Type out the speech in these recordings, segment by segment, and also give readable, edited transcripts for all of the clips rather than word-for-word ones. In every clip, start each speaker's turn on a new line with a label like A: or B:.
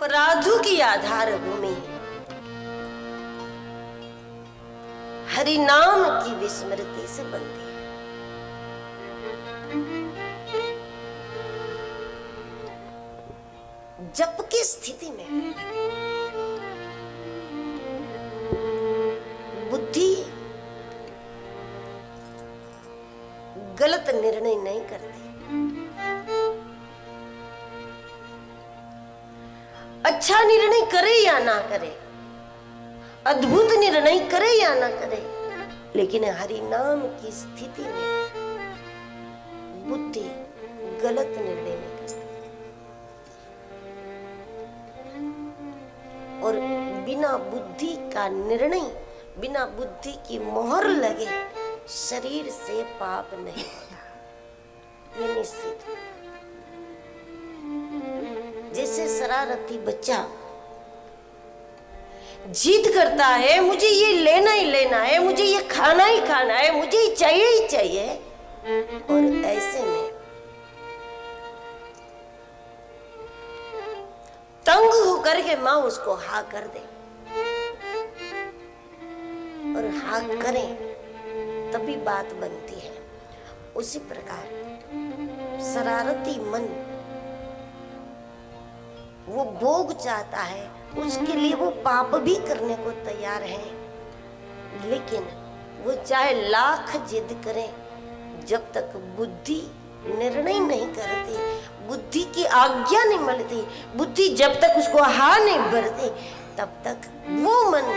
A: अपराधों की आधार भूमि, हरि नाम की विस्मृति से बनती है। जप की स्थिति में बुद्धि गलत निर्णय नहीं करती, अच्छा निर्णय करे या ना करे, अद्भुत निर्णय करे या ना करे, लेकिन हरि नाम की स्थिति में बुद्धि गलत निर्णय नहीं करती। और बिना बुद्धि का निर्णय, बिना बुद्धि की मोहर लगे शरीर से पाप नहीं होता, ये निश्चित। जैसे शरारती बच्चा जिद करता है, मुझे ये लेना ही लेना है, मुझे ये खाना ही खाना है, मुझे ही चाहिए, और ऐसे में तंग होकर के माँ उसको हाँ कर दे, और हाँ करें तभी बात बनती है। उसी प्रकार शरारती मन वो भोग चाहता है, उसके लिए वो पाप भी करने को तैयार है, लेकिन वो चाहे लाख जिद करे, जब तक बुद्धि निर्णय नहीं करती, बुद्धि की आज्ञा नहीं मिलती, बुद्धि जब तक उसको हाँ नहीं भरती, तब तक वो मन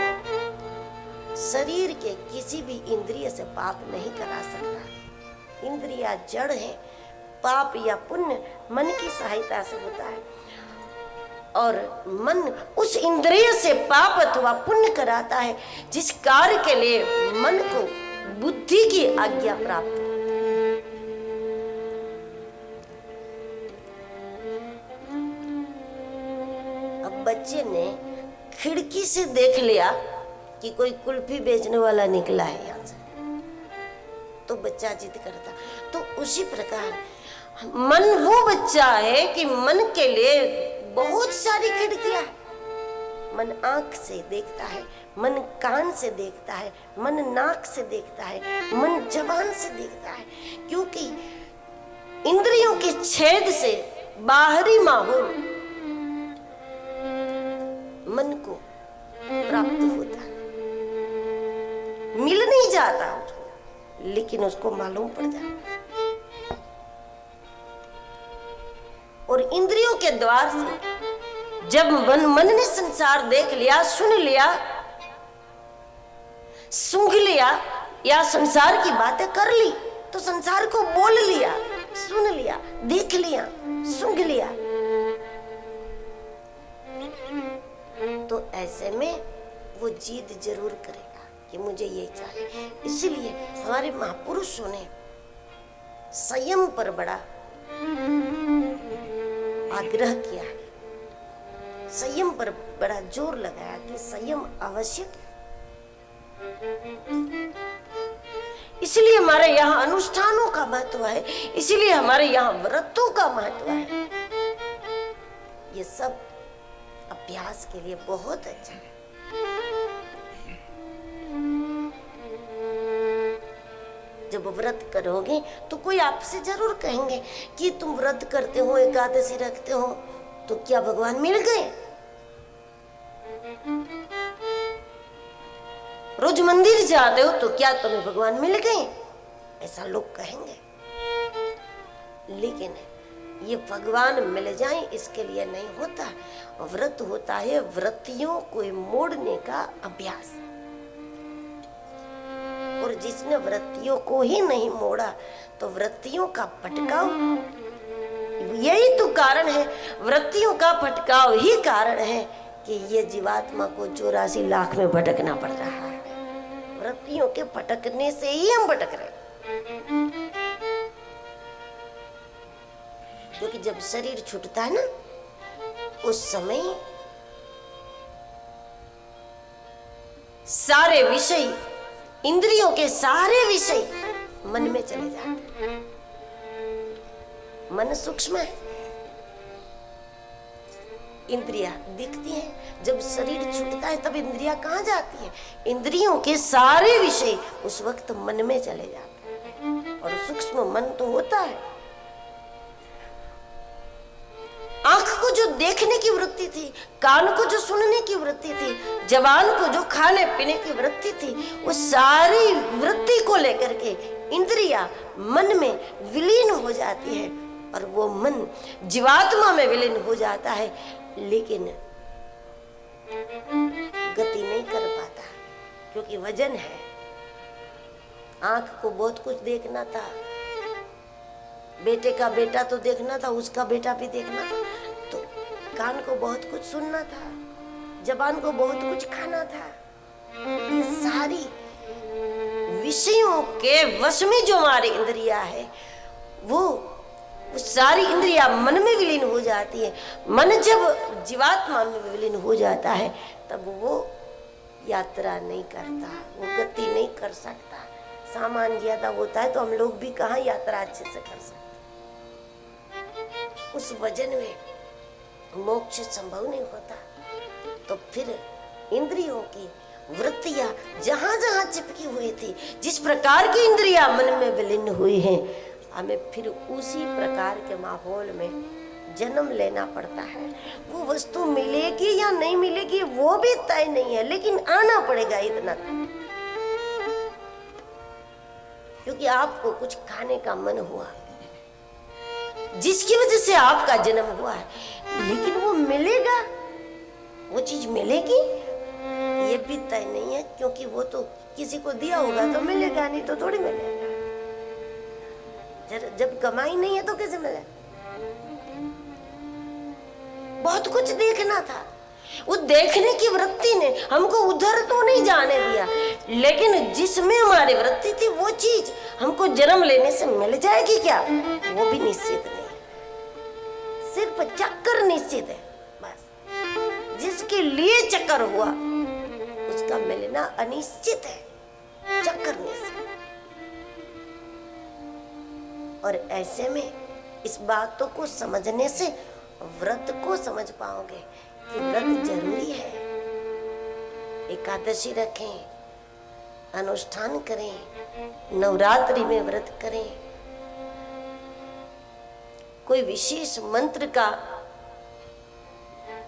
A: शरीर के किसी भी इंद्रिय से पाप नहीं करा सकता। इंद्रिया जड़ है, पाप या पुण्य मन की सहायता से होता है, और मन उस इंद्रिय से पाप अथवा पुण्य कराता है जिस कार्य के लिए मन को बुद्धि की आज्ञा प्राप्त होती है। अब बच्चे ने खिड़की से देख लिया कि कोई कुल्फी बेचने वाला निकला है यहाँ से, तो बच्चा जिद करता। तो उसी प्रकार मन वो बच्चा है कि मन के लिए बहुत सारी खिड़कियां हैं। मन आंख से देखता है, मन कान से देखता है, मन नाक से देखता है, मन जबान से देखता है, क्योंकि इंद्रियों के छेद से बाहरी माहौल मन को प्राप्त होता है। मिल नहीं जाता उसको, लेकिन उसको मालूम पड़ जाता है। और इंद्रियों के द्वार से जब मन ने संसार देख लिया, सुन लिया, सूंघ लिया, या संसार की बातें कर ली, तो संसार को बोल लिया, सुन लिया, देख लिया, सूंघ लिया, तो ऐसे में वो जिद जरूर करेगा कि मुझे ये चाहिए। इसलिए हमारे महापुरुषों ने संयम पर बड़ा आग्रह किया है, संयम पर बड़ा जोर लगाया कि संयम आवश्यक है। इसलिए हमारे यहाँ अनुष्ठानों का महत्व है, इसलिए हमारे यहाँ व्रतों का महत्व है। ये सब अभ्यास के लिए बहुत अच्छा है। जब व्रत करोगे तो कोई आपसे जरूर कहेंगे कि तुम व्रत करते हो, एकादशी रखते हो, तो क्या भगवान मिल गए? रोज मंदिर जाते हो तो क्या तुम्हें भगवान मिल गए? ऐसा लोग कहेंगे। लेकिन ये भगवान मिल जाए इसके लिए नहीं होता। व्रत होता है व्रतियों को मोड़ने का अभ्यास, और जिसने व्रतियों को ही नहीं मोड़ा तो व्रतियों का भटकाव, यही तो कारण है, व्रतियों का भटकाव ही कारण है कि ये जीवात्मा को 84 लाख में भटकना पड़ रहा है। व्रतियों के भटकने से ही हम भटक रहे, क्योंकि जब शरीर छूटता है ना, उस समय सारे विषय, इंद्रियों के सारे विषय मन में चले जाते हैं। मन सूक्ष्म है, इंद्रियां दिखती हैं। जब शरीर छूटता है तब इंद्रियां कहाँ जाती है? इंद्रियों के सारे विषय उस वक्त मन में चले जाते हैं। और सूक्ष्म मन तो होता है। आंख को जो देखने की वृत्ति थी, कान को जो सुनने की वृत्ति थी, जबान को जो खाने पीने की वृत्ति थी, वो सारी वृत्ति को लेकर के इंद्रियां मन में विलीन हो जाती है और वो मन जीवात्मा में विलीन हो जाता है, लेकिन गति नहीं कर पाता क्योंकि वजन है। आंख को बहुत कुछ देखना था, बेटे का बेटा तो देखना था, उसका बेटा भी देखना था, तो कान को बहुत कुछ सुनना था, जबान को बहुत कुछ खाना था। ये सारी विषयों के वश में जो हमारी इंद्रियां है, वो सारी इंद्रियां मन में विलीन हो जाती है। मन जब जीवात्मा में विलीन हो जाता है तब वो यात्रा नहीं करता, वो गति नहीं कर सकता। सामान ज्यादा होता है तो हम लोग भी कहाँ यात्रा अच्छे से कर सकते। उस वजन में मोक्ष संभव नहीं होता। तो फिर इंद्रियों की वृत्तियां जहां जहां चिपकी हुई थी, जिस प्रकार की इंद्रियां मन में विलीन हुई हैं, हमें फिर उसी प्रकार के माहौल में जन्म लेना पड़ता है। वो वस्तु मिलेगी या नहीं मिलेगी वो भी तय नहीं है, लेकिन आना पड़ेगा इतना, क्योंकि आपको कुछ खाने का मन हुआ जिसकी वजह से आपका जन्म हुआ है, लेकिन वो मिलेगा, वो चीज मिलेगी ये भी तय नहीं है, क्योंकि वो तो किसी को दिया होगा तो मिलेगा, नहीं तो थोड़ी मिलेगा। जब कमाई नहीं है तो कैसे मिलेगा? बहुत कुछ देखना था, वो देखने की वृत्ति ने हमको उधर तो नहीं जाने दिया, लेकिन जिसमें हमारी वृत्ति थी वो चीज हमको जन्म लेने से मिल जाएगी क्या, वो भी निश्चित नहीं। सिर्फ चक्कर निश्चित है, बस जिसके लिए चक्कर हुआ उसका मिलना अनिश्चित है, चक्कर निश्चित। और ऐसे में इस बातों को समझने से व्रत को समझ पाओगे कि व्रत जरूरी है। एकादशी रखें, अनुष्ठान करें, नवरात्रि में व्रत करें, कोई विशेष मंत्र का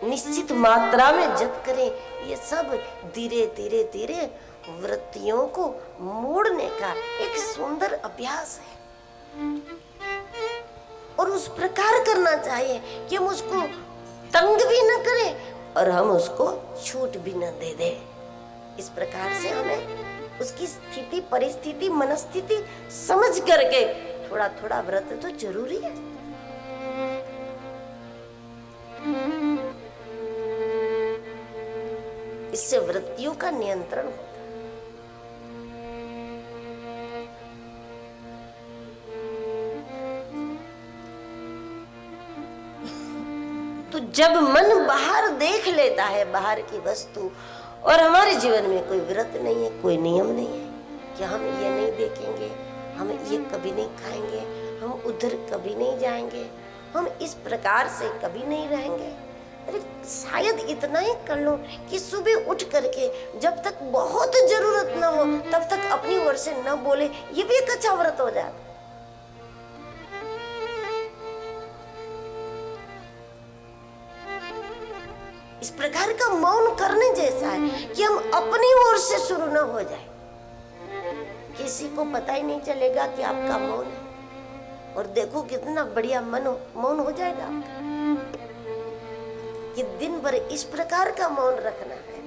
A: निश्चित मात्रा में जप करें। ये सब धीरे धीरे धीरे वृत्तियों को मोड़ने का एक सुंदर अभ्यास है, और उस प्रकार करना चाहिए कि हम उसको तंग भी न करें और हम उसको छूट भी न दे दे। इस प्रकार से हमें उसकी स्थिति, परिस्थिति, मनस्थिति समझ करके थोड़ा थोड़ा व्रत तो जरूरी है। इससे वृत्तियों का नियंत्रण होता है। तो जब मन बाहर देख लेता है, बाहर की वस्तु, और हमारे जीवन में कोई व्रत नहीं है, कोई नियम नहीं है कि हम ये नहीं देखेंगे, हम ये कभी नहीं खाएंगे, हम उधर कभी नहीं जाएंगे, हम इस प्रकार से कभी नहीं रहेंगे। अरे शायद इतना ही कर लो कि सुबह उठ करके जब तक बहुत जरूरत ना हो तब तक अपनी ओर से न बोले, ये भी एक अच्छा व्रत हो जाता। इस प्रकार का मौन करने जैसा है कि हम अपनी ओर से शुरू न हो जाए, किसी को पता ही नहीं चलेगा कि आपका मौन है, और देखो कितना बढ़िया मौन हो जाएगा आपका। कि दिन भर इस प्रकार का मौन रखना है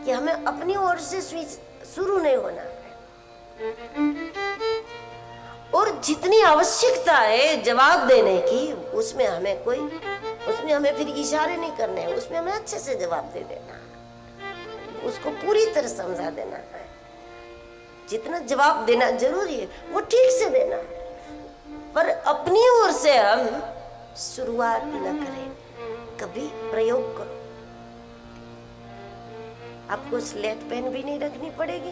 A: कि हमें अपनी ओर से शुरू नहीं होना है, और जितनी आवश्यकता है जवाब देने की उसमें हमें फिर इशारे नहीं करने हैं, उसमें हमें अच्छे से जवाब दे देना है, उसको पूरी तरह समझा देना है। जितना जवाब देना जरूरी है वो ठीक से देना है, पर अपनी ओर से हम शुरुआत न करें। कभी प्रयोग करो, आपको स्लेट पेन भी नहीं रखनी पड़ेगी,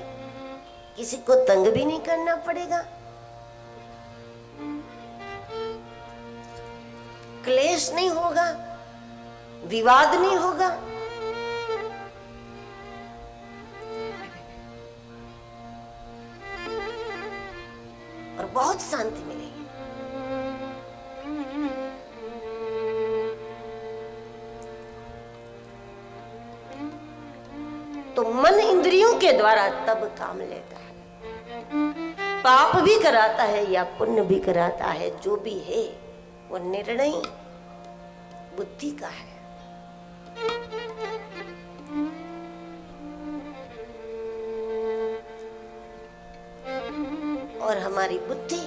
A: किसी को तंग भी नहीं करना पड़ेगा, क्लेश नहीं होगा, विवाद नहीं होगा, और बहुत शांति मिलेगी। तो मन इंद्रियों के द्वारा तब काम लेता है, पाप भी कराता है या पुण्य भी कराता है, जो भी है वो निर्णय बुद्धि का है। और हमारी बुद्धि,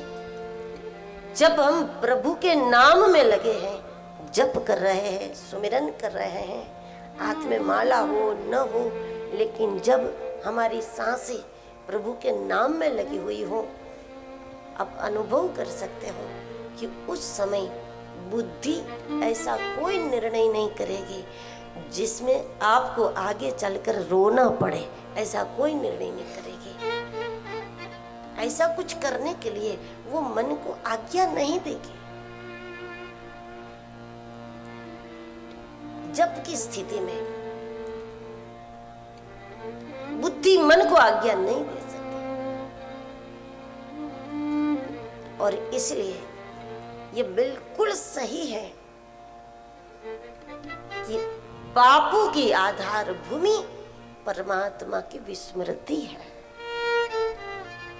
A: जब हम प्रभु के नाम में लगे हैं, जप कर रहे हैं, सुमिरन कर रहे हैं, हाथ में माला हो न हो, लेकिन जब हमारी सांसें प्रभु के नाम में लगी हुई हो, आप अनुभव कर सकते हो कि उस समय बुद्धि ऐसा कोई निर्णय नहीं करेगी जिसमें आपको आगे चलकर रोना पड़े, ऐसा कोई निर्णय नहीं करेगी। ऐसा कुछ करने के लिए वो मन को आज्ञा नहीं देगी। जब की स्थिति में बुद्धि मन को आज्ञा नहीं दे सकती, और इसलिए ये बिल्कुल सही है कि पापों की आधार भूमि परमात्मा की विस्मृति है,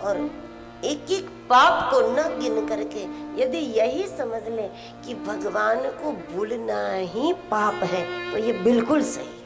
A: और एक एक पाप को न गिन करके यदि यही समझ ले कि भगवान को भूलना ही पाप है, तो ये बिल्कुल सही।